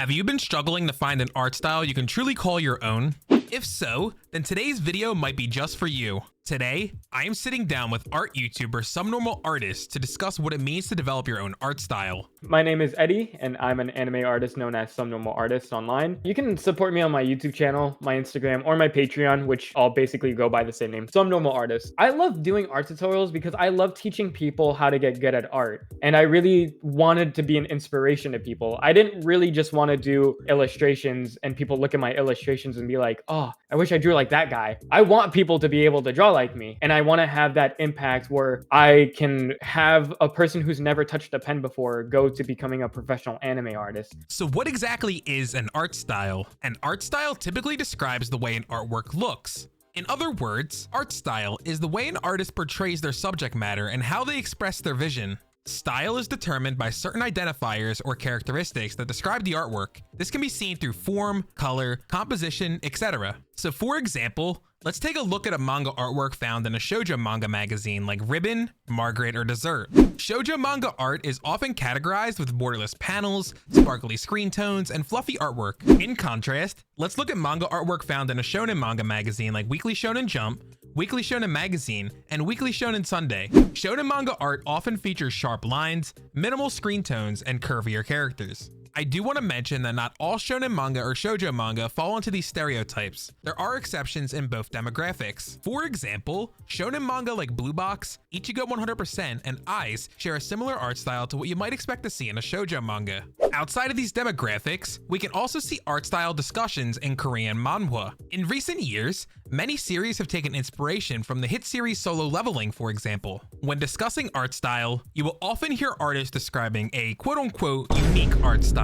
Have you been struggling to find an art style you can truly call your own? If so, then today's video might be just for you. Today, I am sitting down with art YouTuber Subnormal Artist to discuss what it means to develop your own art style. My name is Eddie, and I'm an anime artist known as Subnormal Artist online. You can support me on my YouTube channel, my Instagram, or my Patreon, which all basically go by the same name, Subnormal Artist. I love doing art tutorials because I love teaching people how to get good at art, and I really wanted to be an inspiration to people. I didn't really just want to do illustrations and people look at my illustrations and be like, oh, I wish I drew like that guy. I want people to be able to draw like me, and I want to have that impact where I can have a person who's never touched a pen before go to becoming a professional anime artist. So what exactly is an art style? An art style typically describes the way an artwork looks. In other words, art style is the way an artist portrays their subject matter and how they express their vision. Style is determined by certain identifiers or characteristics that describe the artwork. This can be seen through form, color, composition, etc. So for example, let's take a look at a manga artwork found in a shoujo manga magazine like Ribbon, Margaret, or Dessert. Shoujo manga art is often categorized with borderless panels, sparkly screen tones, and fluffy artwork. In contrast, let's look at manga artwork found in a shonen manga magazine like Weekly Shonen Jump, Weekly Shonen Magazine, and Weekly Shonen Sunday. Shonen manga art often features sharp lines, minimal screen tones, and curvier characters. I do want to mention that not all shonen manga or shoujo manga fall into these stereotypes. There are exceptions in both demographics. For example, shonen manga like Blue Box, Ichigo 100%, and Eyes share a similar art style to what you might expect to see in a shoujo manga. Outside of these demographics, we can also see art style discussions in Korean manhwa. In recent years, many series have taken inspiration from the hit series Solo Leveling, for example. When discussing art style, you will often hear artists describing a quote-unquote unique art style.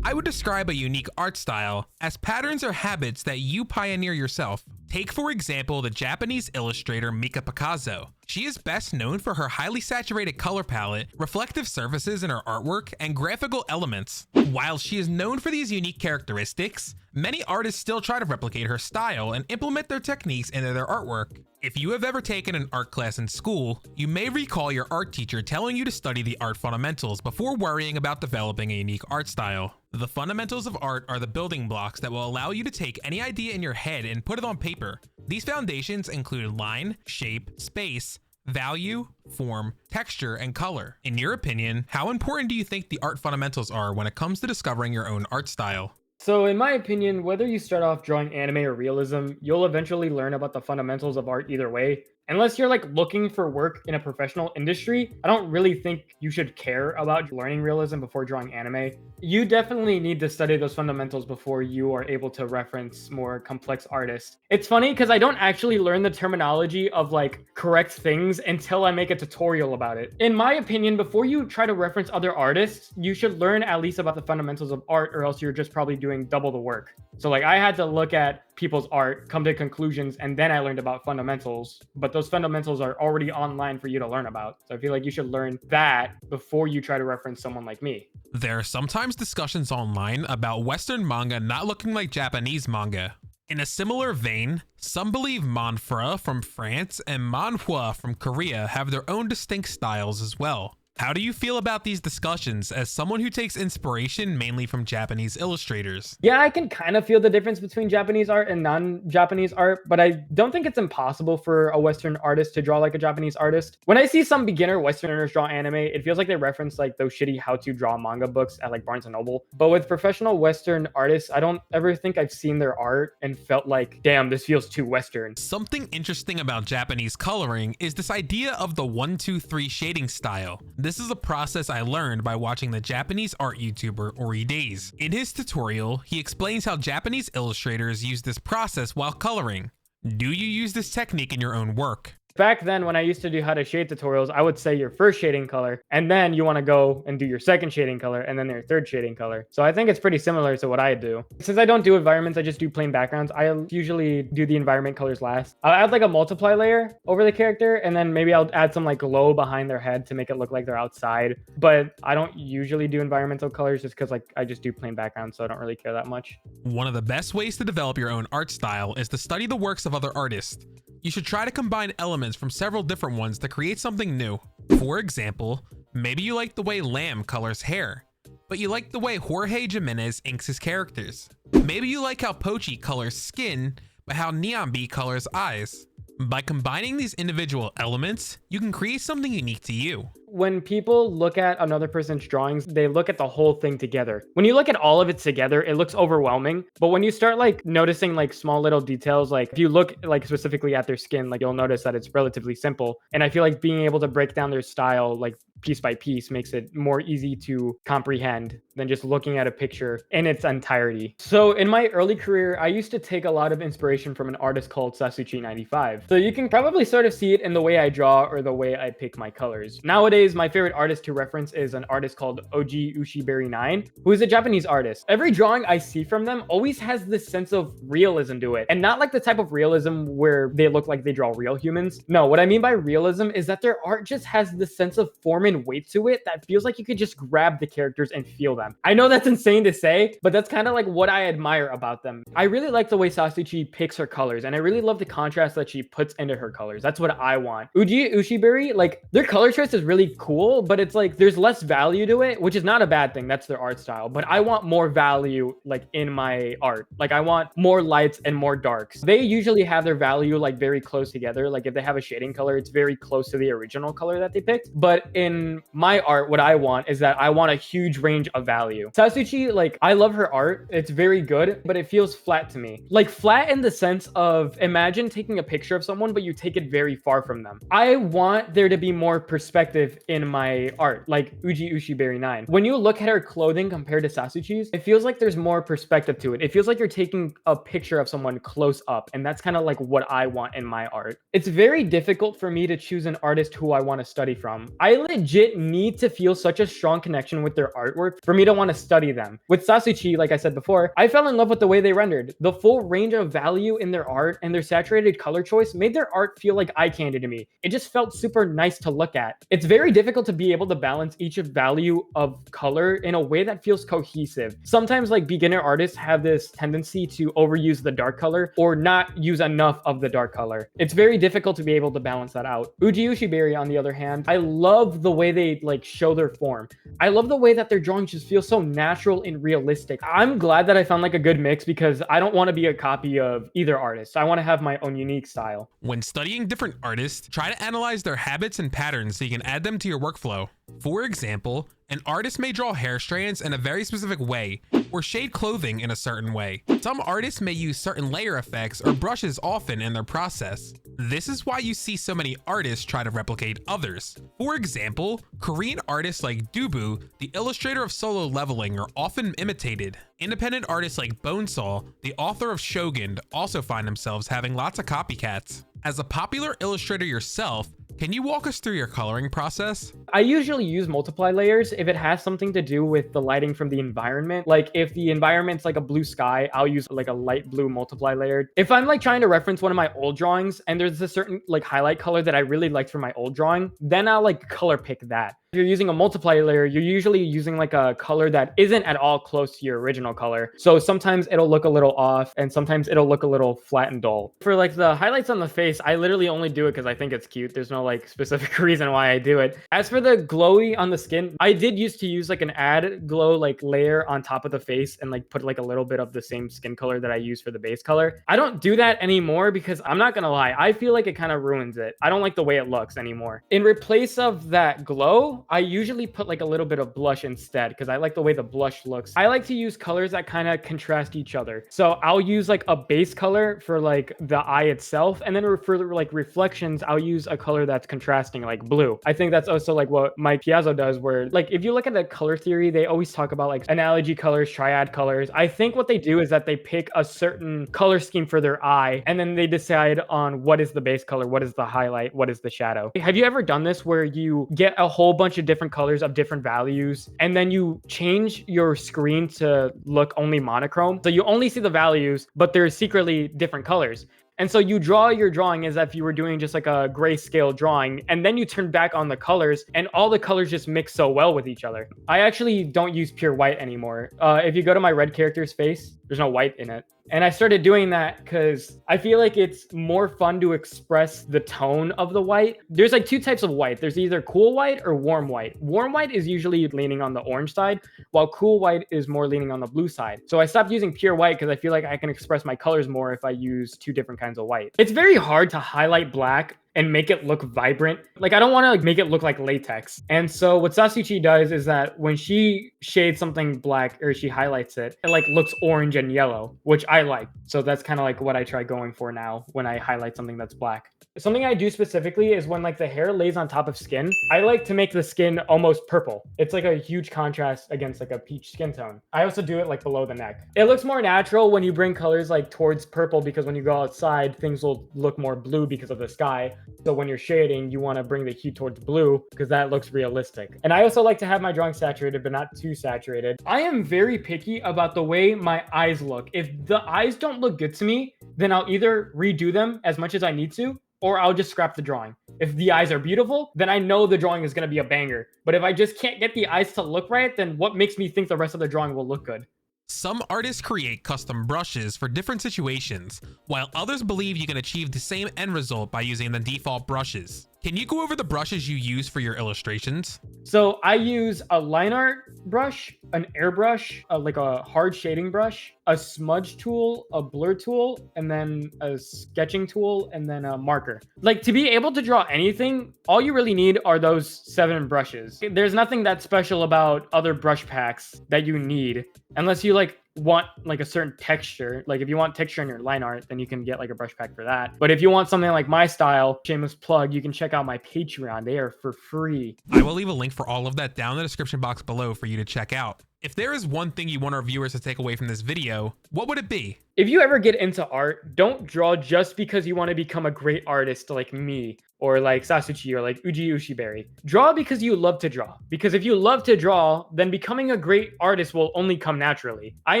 I would describe a unique art style as patterns or habits that you pioneer yourself. Take, for example, the Japanese illustrator Mika Picasso. She is best known for her highly saturated color palette, reflective surfaces in her artwork, and graphical elements. While she is known for these unique characteristics, many artists still try to replicate her style and implement their techniques into their artwork. If you have ever taken an art class in school, you may recall your art teacher telling you to study the art fundamentals before worrying about developing a unique art style. The fundamentals of art are the building blocks that will allow you to take any idea in your head and put it on paper. These foundations include line, shape, space, value, form, texture, and color. In your opinion, how important do you think the art fundamentals are when it comes to discovering your own art style? So in my opinion, whether you start off drawing anime or realism, you'll eventually learn about the fundamentals of art either way. Unless you're like looking for work in a professional industry, I don't really think you should care about learning realism before drawing anime. You definitely need to study those fundamentals before you are able to reference more complex artists. It's funny because I don't actually learn the terminology of like correct things until I make a tutorial about it. In my opinion, before you try to reference other artists, you should learn at least about the fundamentals of art, or else you're just probably doing double the work. So like I had to look at people's art, come to conclusions, and then I learned about fundamentals. But those fundamentals are already online for you to learn about. So I feel like you should learn that before you try to reference someone like me. There are sometimes discussions online about Western manga not looking like Japanese manga. In a similar vein, some believe manhwa from France and manhwa from Korea have their own distinct styles as well. How do you feel about these discussions as someone who takes inspiration mainly from Japanese illustrators? Yeah, I can kind of feel the difference between Japanese art and non-Japanese art, but I don't think it's impossible for a Western artist to draw like a Japanese artist. When I see some beginner Westerners draw anime, it feels like they reference like those shitty how-to-draw manga books at like Barnes & Noble. But with professional Western artists, I don't ever think I've seen their art and felt like, damn, this feels too Western. Something interesting about Japanese coloring is this idea of the 1-2-3 shading style. This is a process I learned by watching the Japanese art YouTuber Ori Days. In his tutorial, he explains how Japanese illustrators use this process while coloring. Do you use this technique in your own work? Back then, when I used to do how to shade tutorials, I would say your first shading color, and then you want to go and do your second shading color, and then your third shading color. So I think it's pretty similar to what I do. Since I don't do environments, I just do plain backgrounds. I usually do the environment colors last. I'll add like a multiply layer over the character, and then maybe I'll add some like glow behind their head to make it look like they're outside. But I don't usually do environmental colors just because like I just do plain backgrounds, so I don't really care that much. One of the best ways to develop your own art style is to study the works of other artists. You should try to combine elements from several different ones to create something new. For example, maybe you like the way Lamb colors hair. but you like the way Jorge Jimenez inks his characters. Maybe you like how Pochi colors skin, but how Neon B colors eyes. By combining these individual elements, you can create something unique to you. When people look at another person's drawings, they look at the whole thing together. When you look at all of it together, it looks overwhelming. But when you start like noticing like small little details, like if you look like specifically at their skin, like you'll notice that it's relatively simple. And I feel like being able to break down their style like piece by piece makes it more easy to comprehend than just looking at a picture in its entirety. So in my early career, I used to take a lot of inspiration from an artist called Sasuchi95. So you can probably sort of see it in the way I draw or the way I pick my colors. Nowadays, my favorite artist to reference is an artist called Oji Ushiberry9, who is a Japanese artist. Every drawing I see from them always has this sense of realism to it, and not like the type of realism where they look like they draw real humans. No, what I mean by realism is that their art just has this sense of form and weight to it that feels like you could just grab the characters and feel them. I know that's insane to say, but that's kind of like what I admire about them. I really like the way Sasuchi picks her colors, and I really love the contrast that she puts into her colors. That's what I want. Uji Ushiberry, like their color choice is really cool, but it's like there's less value to it, which is not a bad thing. That's their art style, but I want more value like in my art. Like I want more lights and more darks. They usually have their value like very close together. Like if they have a shading color, it's very close to the original color that they picked. But in my art, what I want is that I want a huge range of value. Sasuchi, like I love her art. It's very good, but it feels flat to me. Like flat in the sense of imagine taking a picture of someone, but you take it very far from them. I want there to be more perspective in my art, like Uji Ushiberry9. When you look at her clothing compared to Sasuchi's, it feels like there's more perspective to it. It feels like you're taking a picture of someone close up, and that's kind of like what I want in my art. It's very difficult for me to choose an artist who I want to study from. I legit need to feel such a strong connection with their artwork for me to want to study them. With Sasuchi, like I said before, I fell in love with the way they rendered. The full range of value in their art and their saturated color choice made their art feel like eye candy to me. It just felt super nice to look at. It's very difficult to be able to balance each value of color in a way that feels cohesive. Sometimes like beginner artists have this tendency to overuse the dark color or not use enough of the dark color. It's very difficult to be able to balance that out. Uji Ushiberry, on the other hand, I love the way they like show their form. I love the way that their drawings just feel so natural and realistic. I'm glad that I found like a good mix because I don't want to be a copy of either artist. I want to have my own unique style. When studying different artists, try to analyze their habits and patterns so you can add them to your workflow. For example, an artist may draw hair strands in a very specific way or shade clothing in a certain way. Some artists may use certain layer effects or brushes often in their process. This is why you see so many artists try to replicate others. For example, Korean artists like Dubu, the illustrator of Solo Leveling, are often imitated. Independent artists like Bonesaw, the author of Shogun, also find themselves having lots of copycats. As a popular illustrator yourself, can you walk us through your coloring process? I usually use multiply layers if it has something to do with the lighting from the environment. Like if the environment's like a blue sky, I'll use like a light blue multiply layer. If I'm like trying to reference one of my old drawings and there's a certain like highlight color that I really liked from my old drawing, then I'll like color pick that. If you're using a multiply layer, you're usually using like a color that isn't at all close to your original color. So sometimes it'll look a little off and sometimes it'll look a little flat and dull. For like the highlights on the face, I literally only do it because I think it's cute. There's no like specific reason why I do it. As for the glowy on the skin, I did used to use like an add glow like layer on top of the face and like put like a little bit of the same skin color that I use for the base color. I don't do that anymore because I'm not gonna lie, I feel like it kind of ruins it. I don't like the way it looks anymore. In replace of that glow, I usually put like a little bit of blush instead because I like the way the blush looks. I like to use colors that kind of contrast each other. So I'll use like a base color for like the eye itself, and then for like reflections, I'll use a color that's contrasting like blue. I think that's also like what Mike Piazza does, where like if you look at the color theory, they always talk about like analogy colors, triad colors. I think what they do is that they pick a certain color scheme for their eye, and then they decide on what is the base color, what is the highlight, what is the shadow. Have you ever done this where you get a whole bunch of different colors of different values and then you change your screen to look only monochrome? So you only see the values, but they're secretly different colors. And so you draw your drawing as if you were doing just like a grayscale drawing, and then you turn back on the colors and all the colors just mix so well with each other. I actually don't use pure white anymore. If you go to my red character's face, There's no white in it. And I started doing that because I feel like it's more fun to express the tone of the white. There's like two types of white. There's either cool white or warm white. Warm white is usually leaning on the orange side, while cool white is more leaning on the blue side. So I stopped using pure white because I feel like I can express my colors more if I use two different kinds of white. It's very hard to highlight black and make it look vibrant. Like, I don't want to like make it look like latex. And so what Sasuchi does is that when she shades something black or she highlights it, it like looks orange and yellow, which I like. So that's kind of like what I try going for now when I highlight something that's black. Something I do specifically is when like the hair lays on top of skin, I like to make the skin almost purple. It's like a huge contrast against like a peach skin tone. I also do it like below the neck. It looks more natural when you bring colors like towards purple, because when you go outside, things will look more blue because of the sky. So when you're shading, you want to bring the hue towards blue because that looks realistic. And I also like to have my drawing saturated, but not too saturated. I am very picky about the way my eyes look. If the eyes don't look good to me, then I'll either redo them as much as I need to, or I'll just scrap the drawing. If the eyes are beautiful, then I know the drawing is going to be a banger. But if I just can't get the eyes to look right, then what makes me think the rest of the drawing will look good? Some artists create custom brushes for different situations, while others believe you can achieve the same end result by using the default brushes. Can you go over the brushes you use for your illustrations? So I use a line art brush, an airbrush, like a hard shading brush, a smudge tool, a blur tool, and then a sketching tool, and then a marker. Like, to be able to draw anything, all you really need are those 7 brushes. There's nothing that special about other brush packs that you need, unless you like want like a certain texture. Like if you want texture in your line art, then you can get like a brush pack for that. But if you want something like my style, shameless plug, you can check out my Patreon. They are for free. I will leave a link for all of that down in the description box below for you to check out. If there is one thing you want our viewers to take away from this video, what would it be? If you ever get into art, don't draw just because you want to become a great artist like me, or like Sasuchi, or like Uji Ushiberi. Draw because you love to draw. Because if you love to draw, then becoming a great artist will only come naturally. I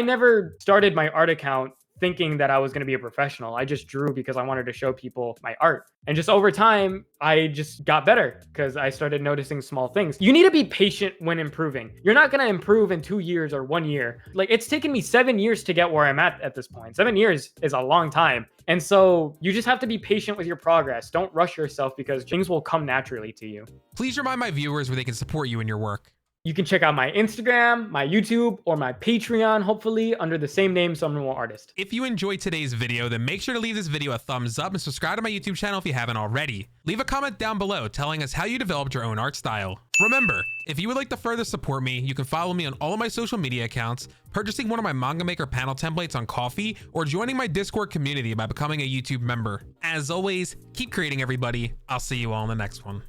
never started my art account thinking that I was going to be a professional. I just drew because I wanted to show people my art. And just over time, I just got better because I started noticing small things. You need to be patient when improving. You're not going to improve in 2 years or 1 year. Like, it's taken me 7 years to get where I'm at this point. 7 years is a long time. And so you just have to be patient with your progress. Don't rush yourself because things will come naturally to you. Please remind my viewers where they can support you in your work. You can check out my Instagram, my YouTube, or my Patreon, hopefully, under the same name, Somnimal Artist. If you enjoyed today's video, then make sure to leave this video a thumbs up and subscribe to my YouTube channel if you haven't already. Leave a comment down below telling us how you developed your own art style. Remember, if you would like to further support me, you can follow me on all of my social media accounts, purchasing one of my Manga Maker panel templates on Ko-fi, or joining my Discord community by becoming a YouTube member. As always, keep creating, everybody. I'll see you all in the next one.